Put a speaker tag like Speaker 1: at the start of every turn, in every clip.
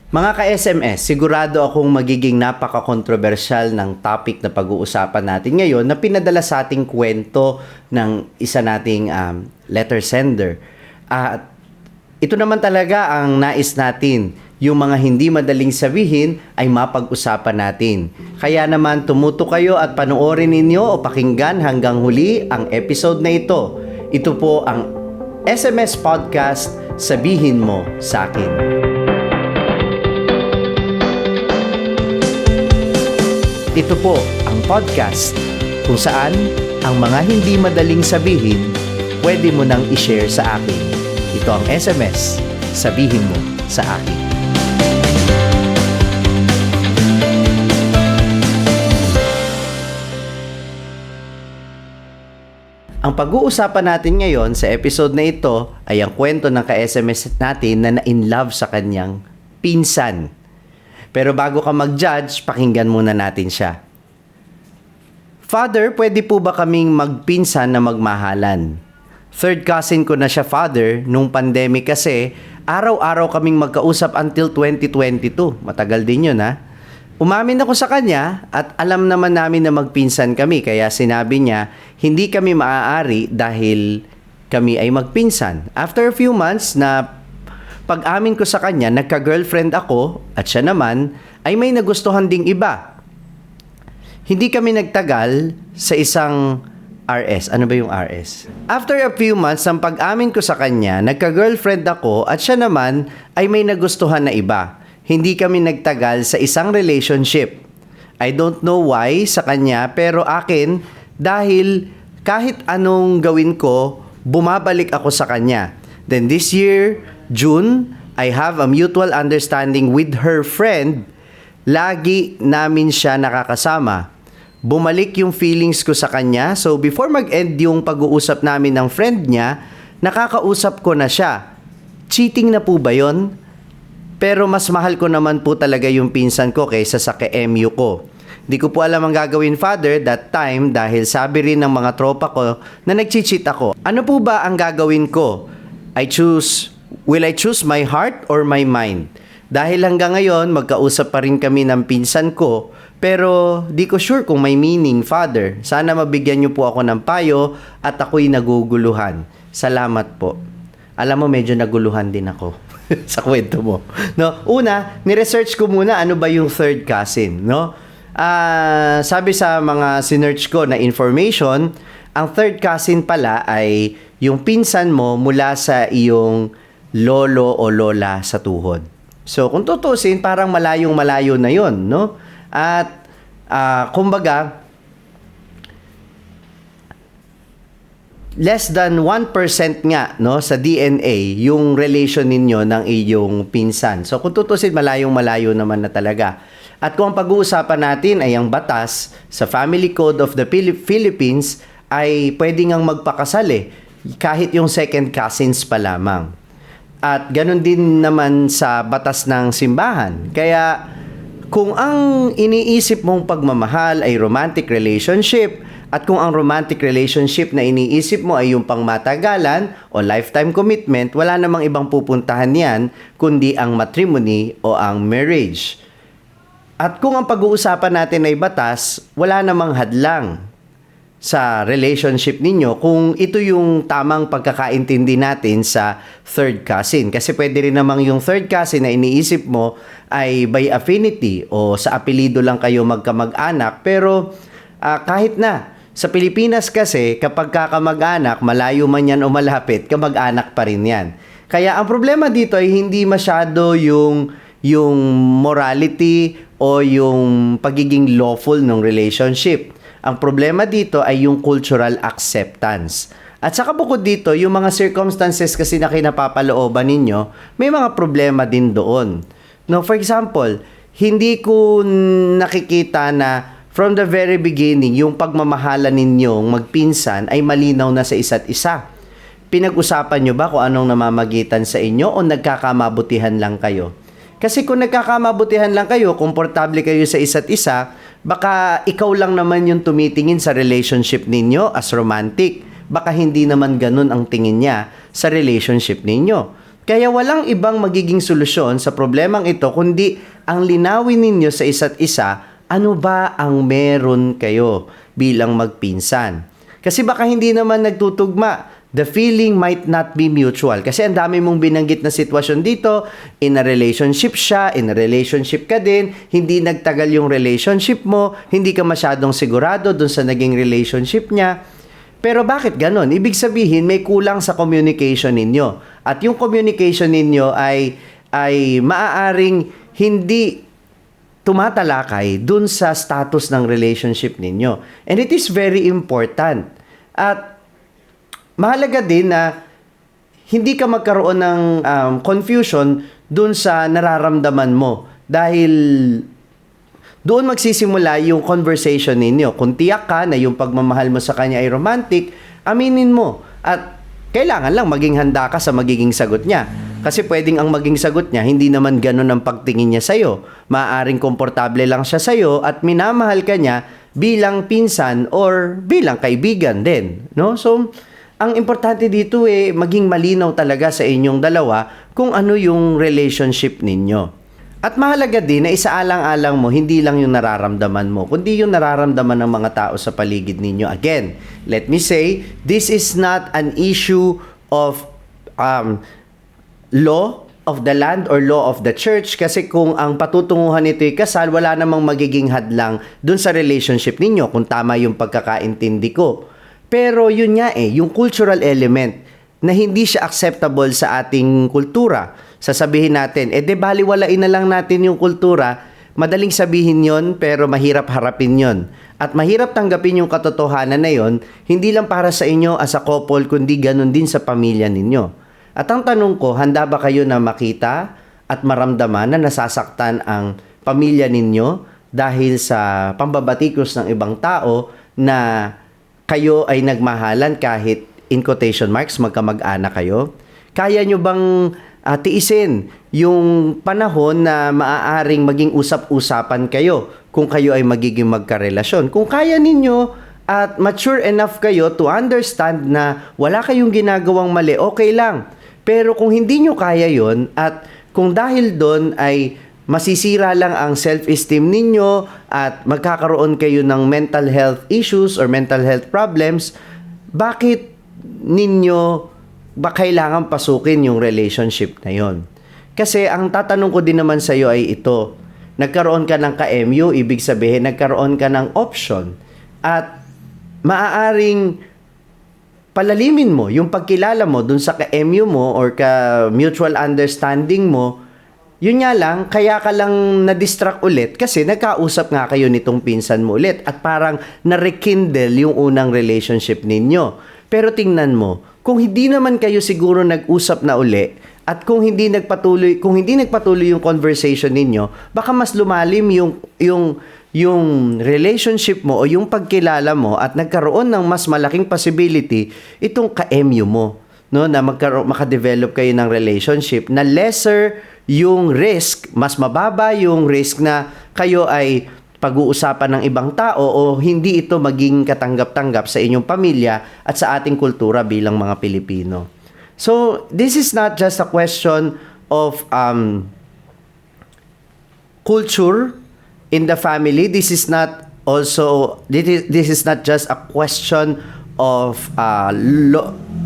Speaker 1: Mga ka-SMS, sigurado akong magiging napaka-kontrobersyal ng topic na pag-uusapan natin ngayon na pinadala sa ating kwento ng isa nating letter sender. At ito naman talaga ang nais natin, yung mga hindi madaling sabihin ay mapag-usapan natin. Kaya naman tumuto kayo at panoorin ninyo o pakinggan hanggang huli ang episode na ito. Ito po ang SMS Podcast, Sabihin Mo Sa Akin. Ito po ang podcast kung saan ang mga hindi madaling sabihin, pwede mo nang i-share sa akin. Ito ang SMS, Sabihin Mo Sa Akin. Ang pag-uusapan natin ngayon sa episode na ito ay ang kwento ng ka-SMS natin na na-in-love sa kanyang pinsan. Pero bago ka mag-judge, pakinggan muna natin siya. Father, pwede po ba kaming magpinsan na magmahalan? Third cousin ko na siya, Father, nung pandemic kasi, araw-araw kaming magkausap until 2022. Matagal din yun, ha? Umamin ako sa kanya at alam naman namin na magpinsan kami. Kaya sinabi niya, hindi kami maaari dahil kami ay magpinsan. After a few months na pag-amin ko sa kanya, nagka-girlfriend ako at siya naman ay may nagustuhan ding iba. Hindi kami nagtagal sa isang RS. Ano ba yung RS? After a few months ng pag-amin ko sa kanya, nagka-girlfriend ako at siya naman ay may nagustuhan na iba. Hindi kami nagtagal sa isang relationship. I don't know why sa kanya pero akin dahil kahit anong gawin ko, bumabalik ako sa kanya. Then this year, June, I have a mutual understanding with her friend. Lagi namin siya nakakasama. Bumalik yung feelings ko sa kanya. So before mag-end yung pag-uusap namin ng friend niya, nakakausap ko na siya. Cheating na po ba yun? Pero mas mahal ko naman po talaga yung pinsan ko kaysa sa ke-MU ko. Di ko po alam ang gagawin, Father, that time dahil sabi rin ng mga tropa ko na nag-cheat ako. Ano po ba ang gagawin ko? Will I choose my heart or my mind? Dahil hanggang ngayon, magkausap pa rin kami ng pinsan ko, pero di ko sure kung may meaning, Father. Sana mabigyan niyo po ako ng payo at ako'y naguguluhan. Salamat po. Alam mo, medyo naguluhan din ako sa kwento mo. No? Una, ni-research ko muna ano ba yung third cousin. No? Sabi sa mga sinearch ko na information, ang third cousin pala ay yung pinsan mo mula sa iyong lolo o lola sa tuhod. So, kung tutusin, parang malayong-malayo na yon, no? At, kumbaga, less than 1% nga, no, sa DNA, yung relation ninyo ng iyong pinsan. So, kung tutusin, malayong-malayo naman na talaga. At kung ang pag-uusapan natin ay ang batas sa Family Code of the Philippines, ay pwede ngang magpakasal kahit yung second cousins pa lamang. At ganun din naman sa batas ng simbahan. Kaya kung ang iniisip mong pagmamahal ay romantic relationship at kung ang romantic relationship na iniisip mo ay yung pangmatagalan o lifetime commitment, wala namang ibang pupuntahan yan kundi ang matrimony o ang marriage. At kung ang pag-uusapan natin ay batas, wala namang hadlang sa relationship ninyo kung ito yung tamang pagkakaintindi natin sa third cousin. Kasi pwede rin namang yung third cousin na iniisip mo ay by affinity o sa apelido lang kayo magkamag-anak. Pero kahit na, sa Pilipinas kasi kapag kakamag-anak, malayo man yan o malapit, kamag-anak pa rin yan. Kaya ang problema dito ay hindi masyado yung morality o yung pagiging lawful ng relationship. Ang problema dito ay yung cultural acceptance. At saka bukod dito, yung mga circumstances kasi na kinapapalooban ninyo, may mga problema din doon. No, for example, hindi ko nakikita na from the very beginning, yung pagmamahalan ninyong magpinsan ay malinaw na sa isa't isa. Pinag-usapan nyo ba kung anong namamagitan sa inyo o nagkakamabutihan lang kayo? Kasi kung nagkakamabutihan lang kayo, komportable kayo sa isa't isa, baka ikaw lang naman yung tumitingin sa relationship ninyo as romantic. Baka hindi naman ganun ang tingin niya sa relationship ninyo. Kaya walang ibang magiging solusyon sa problemang ito kundi ang linawin ninyo sa isa't isa, ano ba ang meron kayo bilang magpinsan. Kasi baka hindi naman nagtutugma. The feeling might not be mutual. Kasi ang dami mong binanggit na sitwasyon dito, in a relationship siya, in a relationship ka din, hindi nagtagal yung relationship mo, hindi ka masyadong sigurado dun sa naging relationship niya. Pero bakit ganon? Ibig sabihin, may kulang sa communication ninyo. At yung communication ninyo ay maaaring hindi tumatalakay dun sa status ng relationship ninyo. And it is very important. At mahalaga din na hindi ka magkaroon ng confusion dun sa nararamdaman mo. Dahil doon magsisimula yung conversation ninyo. Kung tiyak ka na yung pagmamahal mo sa kanya ay romantic, aminin mo. At kailangan lang maging handa ka sa magiging sagot niya. Kasi pwedeng ang maging sagot niya, hindi naman ganun ang pagtingin niya sa'yo. Maaaring komportable lang siya sa'yo at minamahal ka niya bilang pinsan or bilang kaibigan din. No? So, ang importante dito maging malinaw talaga sa inyong dalawa kung ano yung relationship ninyo. At mahalaga din na isaalang-alang mo, hindi lang yung nararamdaman mo, kundi yung nararamdaman ng mga tao sa paligid ninyo. Again, let me say, this is not an issue of law of the land or law of the church, kasi kung ang patutunguhan nito ay kasal, wala namang magiging hadlang dun sa relationship ninyo, kung tama yung pagkakaintindi ko. Pero yun nga yung cultural element na hindi siya acceptable sa ating kultura. Sasabihin natin, baliwalain na lang natin yung kultura. Madaling sabihin yon pero mahirap harapin yon. At mahirap tanggapin yung katotohanan na yon, hindi lang para sa inyo as a couple, kundi ganun din sa pamilya ninyo. At ang tanong ko, handa ba kayo na makita at maramdaman na nasasaktan ang pamilya ninyo dahil sa pambabatikos ng ibang tao na kayo ay nagmahalan kahit in quotation marks magkamag-anak kayo? Kaya nyo bang tiisin yung panahon na maaaring maging usap-usapan kayo kung kayo ay magiging magkarelasyon? Kung kaya ninyo at mature enough kayo to understand na wala kayong ginagawang mali, okay lang. Pero kung hindi nyo kaya yon at kung dahil doon ay masisira lang ang self-esteem ninyo at magkakaroon kayo ng mental health issues or mental health problems, bakit ninyo ba kailangan pasukin yung relationship na yon? Kasi ang tatanong ko din naman sa iyo ay ito. Nagkaroon ka ng ka-MU, ibig sabihin nagkaroon ka ng option. At maaaring palalimin mo yung pagkilala mo dun sa ka-MU mo or ka-mutual understanding mo. Yun nga lang, kaya ka lang na-distract ulit kasi nagkausap nga kayo nitong pinsan mo ulit at parang na-rekindle yung unang relationship ninyo. Pero tingnan mo, kung hindi naman kayo siguro nag-usap na uli at kung hindi nagpatuloy yung conversation ninyo, baka mas lumalim yung relationship mo o yung pagkilala mo at nagkaroon ng mas malaking possibility itong ka-MU mo, no, na makadevelop kayo ng relationship na lesser yung risk, mas mababa yung risk na kayo ay pag-uusapan ng ibang tao o hindi ito maging katanggap-tanggap sa inyong pamilya at sa ating kultura bilang mga Pilipino. So, this is not just a question of culture in the family. This is not just a question of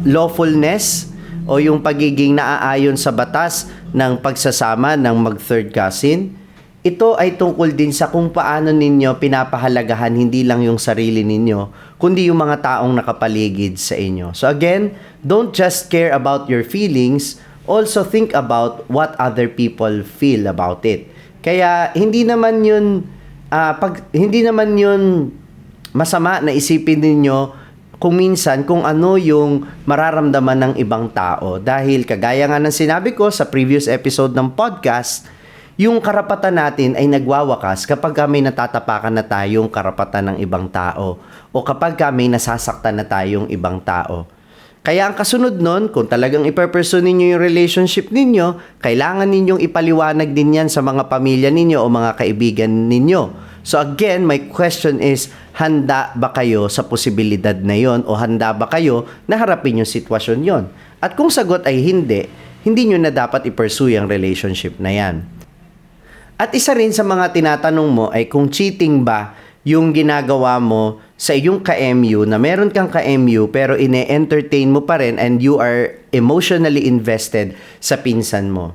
Speaker 1: lawfulness o yung pagiging naaayon sa batas ng pagsasama ng mag-third cousin. Ito ay tungkol din sa kung paano ninyo pinapahalagahan hindi lang yung sarili ninyo, kundi yung mga taong nakapaligid sa inyo. So again, don't just care about your feelings, also think about what other people feel about it. Kaya hindi naman yun masama na isipin ninyo kung minsan kung ano yung mararamdaman ng ibang tao. Dahil kagaya nga ng sinabi ko sa previous episode ng podcast, yung karapatan natin ay nagwawakas kapag may natatapakan na tayong karapatan ng ibang tao o kapag may nasasaktan na tayong ibang tao. Kaya ang kasunod nun, kung talagang ipe-pursue ninyo yung relationship ninyo, kailangan ninyong ipaliwanag din yan sa mga pamilya ninyo o mga kaibigan ninyo. So again, my question is, handa ba kayo sa posibilidad na yon o handa ba kayo na harapin yung sitwasyon yon? At kung sagot ay hindi, hindi nyo na dapat i-pursue yung relationship na yan. At isa rin sa mga tinatanong mo ay kung cheating ba yung ginagawa mo sa iyong ka-MU, na meron kang ka-MU pero ine-entertain mo pa rin and you are emotionally invested sa pinsan mo.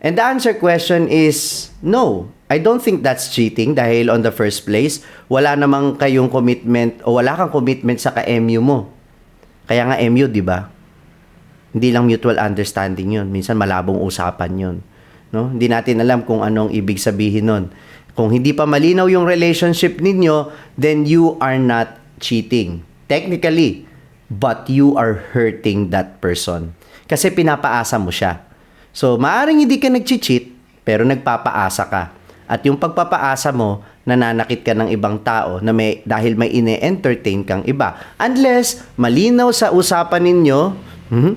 Speaker 1: And the answer question is no. I don't think that's cheating dahil on the first place, wala namang kayong commitment o wala kang commitment sa ka-MU mo. Kaya nga MU, di ba? Hindi lang mutual understanding yun. Minsan malabong usapan yun. No? Hindi natin alam kung anong ibig sabihin nun. Kung hindi pa malinaw yung relationship ninyo, then you are not cheating. Technically, but you are hurting that person. Kasi pinapaasa mo siya. So, maaaring hindi ka nag-cheat, pero nagpapaasa ka. At yung pagpapaasa mo, nananakit ka ng ibang tao na dahil may ine-entertain kang iba. Unless, malinaw sa usapan ninyo,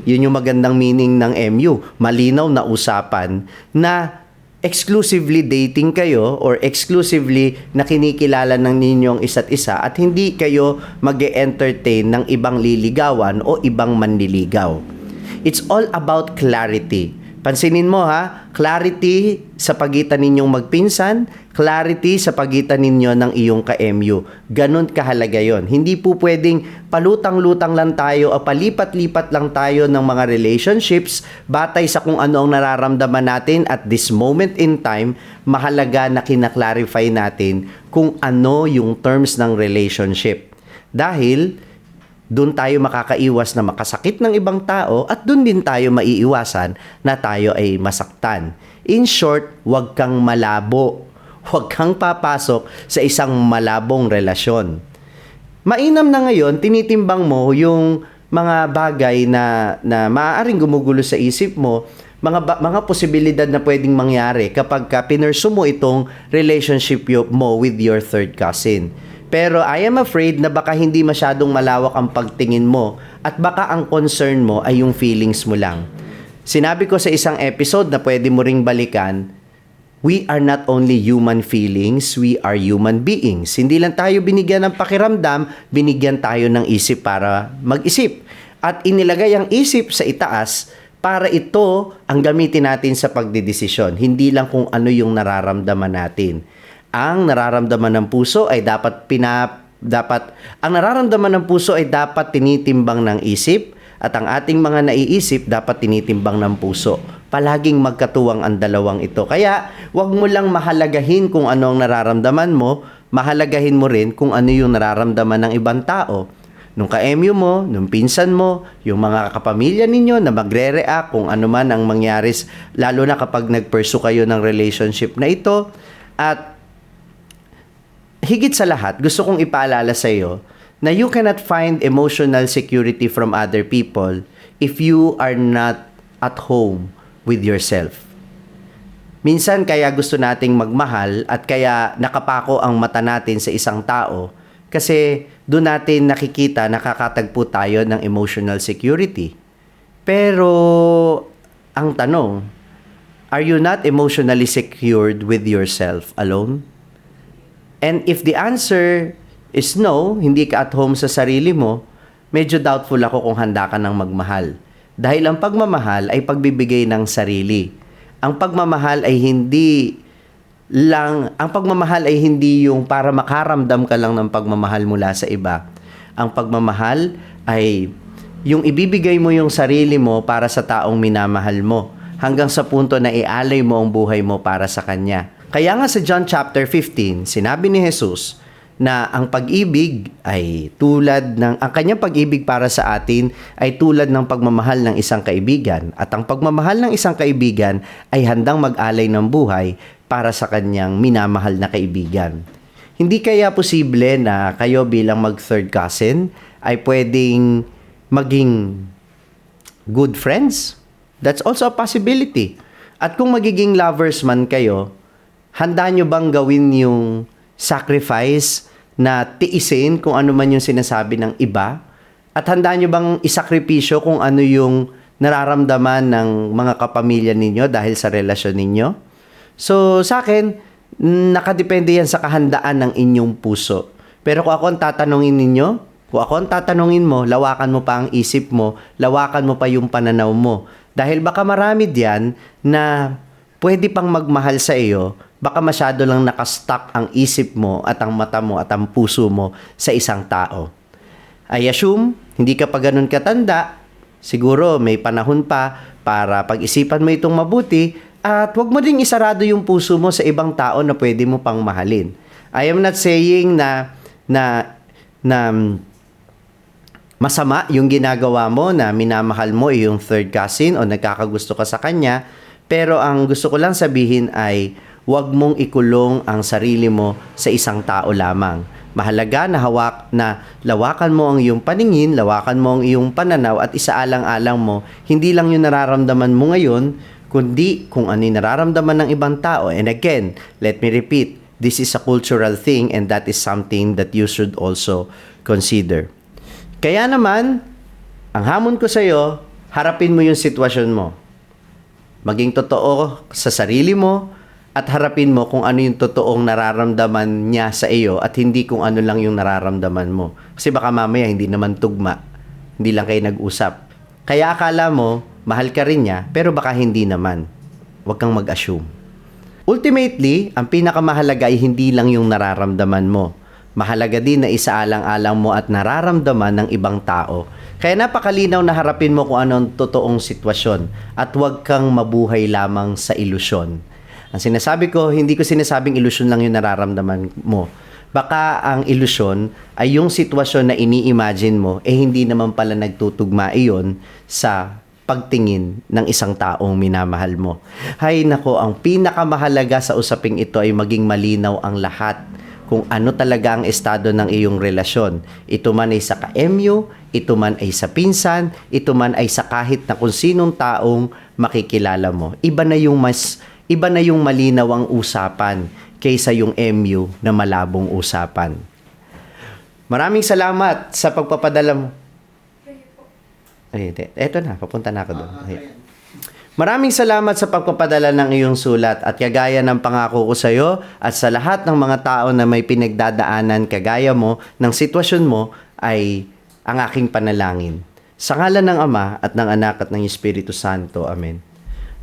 Speaker 1: yun yung magandang meaning ng MU, malinaw na usapan na exclusively dating kayo or exclusively na kinikilala ng ninyong isa't isa at hindi kayo mag-e-entertain ng ibang liligawan o ibang manliligaw. It's all about clarity. Pansinin mo ha, clarity sa pagitan ninyong magpinsan, clarity sa pagitan ninyo ng iyong ka-MU. Ganon kahalaga yon. Hindi po pwedeng palutang-lutang lang tayo o palipat-lipat lang tayo ng mga relationships batay sa kung ano ang nararamdaman natin at this moment in time. Mahalaga na kinaklarify natin kung ano yung terms ng relationship. Dahil doon tayo makakaiwas na makasakit ng ibang tao at doon din tayo maiiwasan na tayo ay masaktan. In short, huwag kang malabo. Huwag kang papasok sa isang malabong relasyon. Mainam na ngayon, tinitimbang mo yung mga bagay na maaaring gumugulo sa isip mo, mga posibilidad na pwedeng mangyari kapag pinursu mo itong relationship mo with your third cousin. Pero I am afraid na baka hindi masyadong malawak ang pagtingin mo at baka ang concern mo ay yung feelings mo lang. Sinabi ko sa isang episode na pwede mo ring balikan, we are not only human feelings, we are human beings. Hindi lang tayo binigyan ng pakiramdam, binigyan tayo ng isip para mag-isip. At inilagay ang isip sa itaas para ito ang gamitin natin sa pagdedesisyon, hindi lang kung ano yung nararamdaman natin. Ang nararamdaman ng puso ay dapat tinitimbang ng isip at ang ating mga naiisip dapat tinitimbang ng puso. Palaging magkatuwang ang dalawang ito. Kaya, wag mo lang mahalagahin kung ano ang nararamdaman mo, mahalagahin mo rin kung ano yung nararamdaman ng ibang tao. Nung ka-MU mo, nung pinsan mo, yung mga kapamilya ninyo na magre-react kung ano man ang mangyari, lalo na kapag nag-pursue kayo ng relationship na ito. At higit sa lahat, gusto kong ipaalala sa iyo na you cannot find emotional security from other people if you are not at home with yourself. Minsan kaya gusto nating magmahal at kaya nakapako ang mata natin sa isang tao kasi doon natin nakikita, nakakatagpo tayo ng emotional security. Pero ang tanong, are you not emotionally secured with yourself alone? And if the answer is no, hindi ka at home sa sarili mo, medyo doubtful ako kung handa ka ng magmahal. Dahil ang pagmamahal ay pagbibigay ng sarili. Ang pagmamahal ay hindi yung para makaramdam ka lang ng pagmamahal mula sa iba. Ang pagmamahal ay yung ibibigay mo yung sarili mo para sa taong minamahal mo, hanggang sa punto na ialay mo ang buhay mo para sa kanya. Kaya nga sa John chapter 15, sinabi ni Jesus na ang pag-ibig ay ang kanyang pag-ibig para sa atin ay tulad ng pagmamahal ng isang kaibigan. At ang pagmamahal ng isang kaibigan ay handang mag-alay ng buhay para sa kanyang minamahal na kaibigan. Hindi kaya posible na kayo bilang mag-third cousin ay pwedeng maging good friends? That's also a possibility. At kung magiging lovers man kayo, handa nyo bang gawin yung sacrifice na tiisin kung ano man yung sinasabi ng iba? At handa nyo bang isakripisyo kung ano yung nararamdaman ng mga kapamilya ninyo dahil sa relasyon ninyo? So, sa akin, nakadepende yan sa kahandaan ng inyong puso. Pero kung ako ang tatanungin ninyo, kung ako ang tatanungin mo, lawakan mo pa ang isip mo, lawakan mo pa yung pananaw mo. Dahil baka marami diyan na pwede pang magmahal sa iyo, baka masyado lang nakastuck ang isip mo at ang mata mo at ang puso mo sa isang tao. I assume, hindi ka pa ganun katanda, siguro may panahon pa para pag-isipan mo itong mabuti at huwag mo ding isarado yung puso mo sa ibang tao na pwede mo pang mahalin. I am not saying na masama yung ginagawa mo na minamahal mo yung third cousin o nagkakagusto ka sa kanya, pero ang gusto ko lang sabihin ay huwag mong ikulong ang sarili mo sa isang tao lamang. Mahalaga na lawakan mo ang iyong paningin, lawakan mo ang iyong pananaw at isaalang-alang mo, hindi lang yung nararamdaman mo ngayon, kundi kung ano yung nararamdaman ng ibang tao. And again, let me repeat, this is a cultural thing and that is something that you should also consider. Kaya naman, ang hamon ko sa iyo, harapin mo yung sitwasyon mo. Maging totoo sa sarili mo at harapin mo kung ano yung totoong nararamdaman niya sa iyo at hindi kung ano lang yung nararamdaman mo. Kasi baka mamaya hindi naman tugma, hindi lang kayo nag-usap. Kaya akala mo, mahal ka rin niya, pero baka hindi naman. Huwag kang mag-assume. Ultimately, ang pinakamahalaga ay hindi lang yung nararamdaman mo. Mahalaga din na isaalang-alang mo at nararamdaman ng ibang tao. Kaya napakalinaw na harapin mo kung ano ang totoong sitwasyon at huwag kang mabuhay lamang sa ilusyon. Ang sinasabi ko, hindi ko sinasabing ilusyon lang yung nararamdaman mo. Baka ang ilusyon ay yung sitwasyon na ini-imagine mo, hindi naman pala nagtutugma iyon sa pagtingin ng isang taong minamahal mo. Hay nako, ang pinakamahalaga sa usaping ito ay maging malinaw ang lahat kung ano talaga ang estado ng iyong relasyon. Ito man ay sa ka-MU, ito man ay sa pinsan, ito man ay sa kahit na kung sinong taong makikilala mo. Iba na yung malinaw ang usapan kaysa yung MU na malabong usapan. Maraming salamat sa pagpapadala mo. Eto na, papunta na ako doon. Maraming salamat sa pagpapadala ng iyong sulat at kagaya ng pangako ko sa iyo at sa lahat ng mga tao na may pinagdadaanan kagaya mo ng sitwasyon mo ay ang aking panalangin. Sa ngalan ng Ama at ng Anak at ng Espiritu Santo. Amen.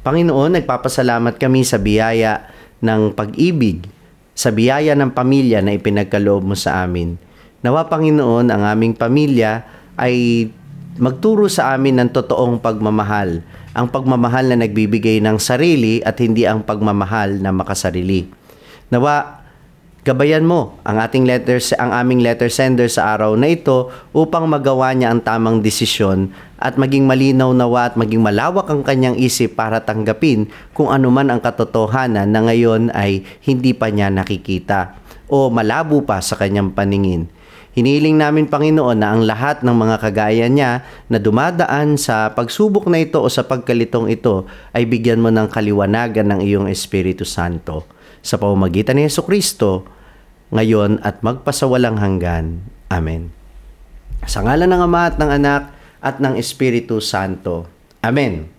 Speaker 1: Panginoon, nagpapasalamat kami sa biyaya ng pag-ibig, sa biyaya ng pamilya na ipinagkaloob mo sa amin. Nawa, Panginoon, ang aming pamilya ay magturo sa amin ng totoong pagmamahal, ang pagmamahal na nagbibigay ng sarili at hindi ang pagmamahal na makasarili. Nawa, gabayan mo ang aming letter sender sa araw na ito upang magawa niya ang tamang desisyon at maging malinaw nawa at maging malawak ang kanyang isip para tanggapin kung ano man ang katotohanan na ngayon ay hindi pa niya nakikita o malabo pa sa kanyang paningin. Hiniling namin, Panginoon, na ang lahat ng mga kagaya niya na dumadaan sa pagsubok na ito o sa pagkalitong ito ay bigyan mo ng kaliwanagan ng iyong Espiritu Santo. Sa pamamagitan ni Jesucristo, ngayon at magpasawalang hanggan. Amen. Sa ngalan ng Ama at ng Anak at ng Espiritu Santo. Amen.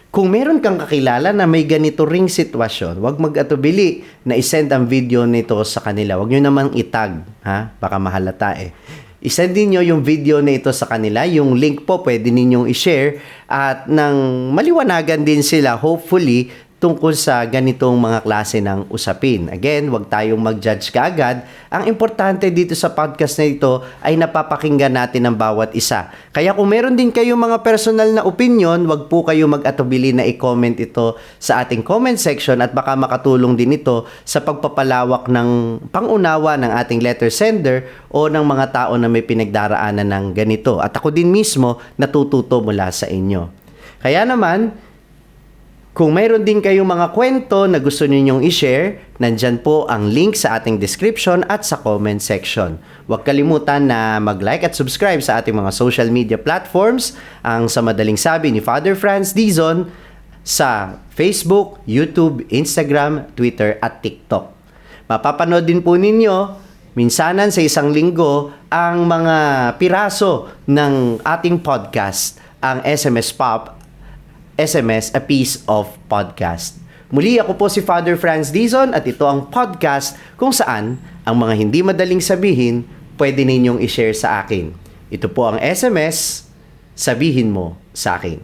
Speaker 1: Kung meron kang kakilala na may ganito ring sitwasyon, huwag mag-atubili na isend ang video nito sa kanila. Huwag nyo namang itag, ha? Baka mahalata eh. Isend niyo yung video na ito sa kanila. Yung link po pwede ninyong i-share at nang maliwanagan din sila, hopefully, tungkol sa ganitong mga klase ng usapin. Again, huwag tayong mag-judge kaagad. Ang importante dito sa podcast na ito ay napapakinggan natin ang bawat isa. Kaya kung meron din kayong mga personal na opinion, huwag po kayo mag-atubili na i-comment ito sa ating comment section at baka makatulong din ito sa pagpapalawak ng pangunawa ng ating letter sender o ng mga tao na may pinagdaraanan ng ganito. At ako din mismo natututo mula sa inyo. Kaya naman, kung mayroon din kayong mga kwento na gusto ninyong i-share, nandyan po ang link sa ating description at sa comment section. Huwag kalimutan na mag-like at subscribe sa ating mga social media platforms, ang sa madaling sabi ni Father Franz Dizon sa Facebook, YouTube, Instagram, Twitter at TikTok. Mapapanood din po ninyo minsanan sa isang linggo ang mga piraso ng ating podcast, ang SMS Pop, SMS, A Piece of Podcast. Muli, ako po si Father Franz Dizon at ito ang podcast kung saan ang mga hindi madaling sabihin pwede ninyong i-share sa akin. Ito po ang SMS, Sabihin Mo sa Akin.